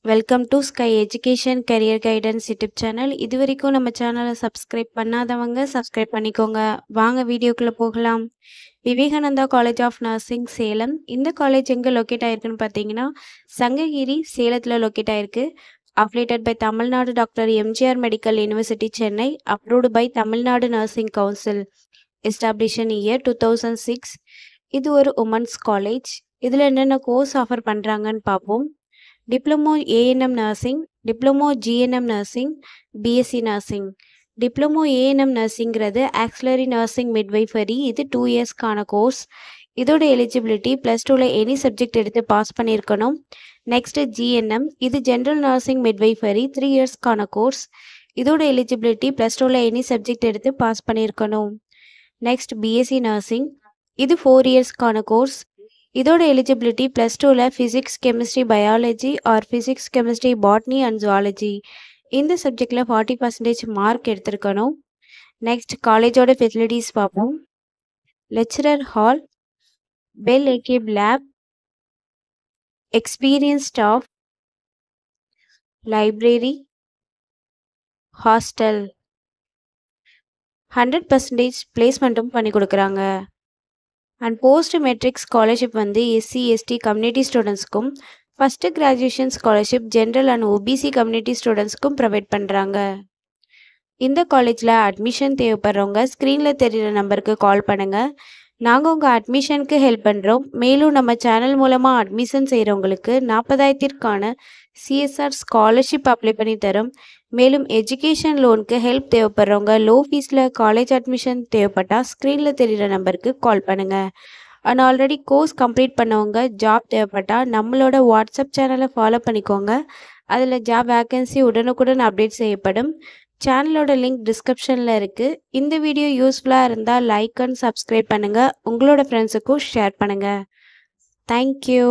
Welcome to sky education career guidance YouTube channel. இது வரைக்கும் நம்ம சேனலை சப்ஸ்கிரைப் பண்ணாதவங்க சப்ஸ்கிரைப் பண்ணிக்கோங்க. வாங்க வீடியோக்குள்ளே போகலாம். Vivekananda college of nursing Salem. இந்த காலேஜ் எங்கே லொக்கேட் ஆயிருக்குன்னு பார்த்தீங்கன்னா சங்ககிரி சேலத்தில் லொக்கேட் ஆயிருக்கு. Affiliated by Tamil Nadu doctor MGR medical university Chennai. Approved by Tamil Nadu nursing council. Establish in year 2006. இது ஒரு உமன்ஸ் காலேஜ். இதில் என்னென்ன கோர்ஸ் ஆஃபர் பண்ணுறாங்கன்னு பார்ப்போம். Diploma ANM nursing, diploma GNM nursing, BSc nursing. Diploma ANM நர்சிங்கிறது ஆக்சிலரி நர்சிங் மிட்வைஃபரி. இது 2 இயர்ஸ்க்கான கோர்ஸ். இதோட எலிஜிபிலிட்டி +2ல் எனி சப்ஜெக்ட் எடுத்து பாஸ் பண்ணியிருக்கணும். நெக்ஸ்ட்டு ஜிஎன்எம், இது ஜென்ரல் நர்சிங் மிட்வைஃபரி 3 இயர்ஸ்க்கான கோர்ஸ். இதோட எலிஜிபிலிட்டி +2ல் எனி சப்ஜெக்ட் எடுத்து பாஸ் பண்ணியிருக்கணும். நெக்ஸ்ட் பிஎஸ்சி நர்சிங், இது 4 இயர்ஸ்க்கான கோர்ஸ். இதோட எலிஜிபிலிட்டி +2ல் physics chemistry biology or physics chemistry botany and zoology இந்த சப்ஜெக்டில் 40% மார்க் எடுத்திருக்கணும். நெக்ஸ்ட் காலேஜோட ஃபெசிலிட்டிஸ் பார்ப்போம். Lecturer hall, well equipped lab, experience staff, library, hostel, 100% பிளேஸ்மெண்ட்டும் பண்ணி கொடுக்குறாங்க. அண்ட் போஸ்ட் மெட்ரிக் ஸ்காலர்ஷிப் வந்து எஸ்சி எஸ்டி கம்யூனிட்டி ஸ்டூடெண்ட்ஸ்க்கும், first graduation scholarship general and OBC community ஸ்டூடெண்ட்ஸ்க்கும் ப்ரொவைட் பண்ணுறாங்க. இந்த காலேஜில் அட்மிஷன் தேவைப்படுறவங்க ஸ்க்ரீனில் தெரிகிற நம்பருக்கு கால் பண்ணுங்கள். நாங்கள் உங்கள் அட்மிஷனுக்கு ஹெல்ப் பண்ணுறோம். மேலும் நம்ம சேனல் மூலமாக அட்மிஷன் செய்கிறவங்களுக்கு 40,000க்கான சிஎஸ்ஆர் ஸ்காலர்ஷிப் அப்ளை பண்ணி தரோம். மேலும் எஜுகேஷன் லோனுக்கு ஹெல்ப் தேவைப்படுறவங்க லோ ஃபீஸில் காலேஜ் அட்மிஷன் தேவைப்பட்டால் ஸ்க்ரீனில் தெரிகிற நம்பருக்கு கால் பண்ணுங்கள். அண்ட் ஆல்ரெடி கோர்ஸ் கம்ப்ளீட் பண்ணவங்க ஜாப் தேவைப்பட்டால் நம்மளோட வாட்ஸ்அப் சேனலை ஃபாலோ பண்ணிக்கோங்க. அதில் ஜாப் வேக்கன்சி உடனுக்குடன் அப்டேட் செய்யப்படும். சேனலோட லிங்க் டிஸ்கிரிப்ஷனில் இருக்குது. இந்த வீடியோ யூஸ்ஃபுல்லாக இருந்தால் லைக் அண்ட் சப்ஸ்கிரைப் பண்ணுங்கள். உங்களோட ஃப்ரெண்ட்ஸுக்கும் ஷேர் பண்ணுங்கள். தேங்க்யூ.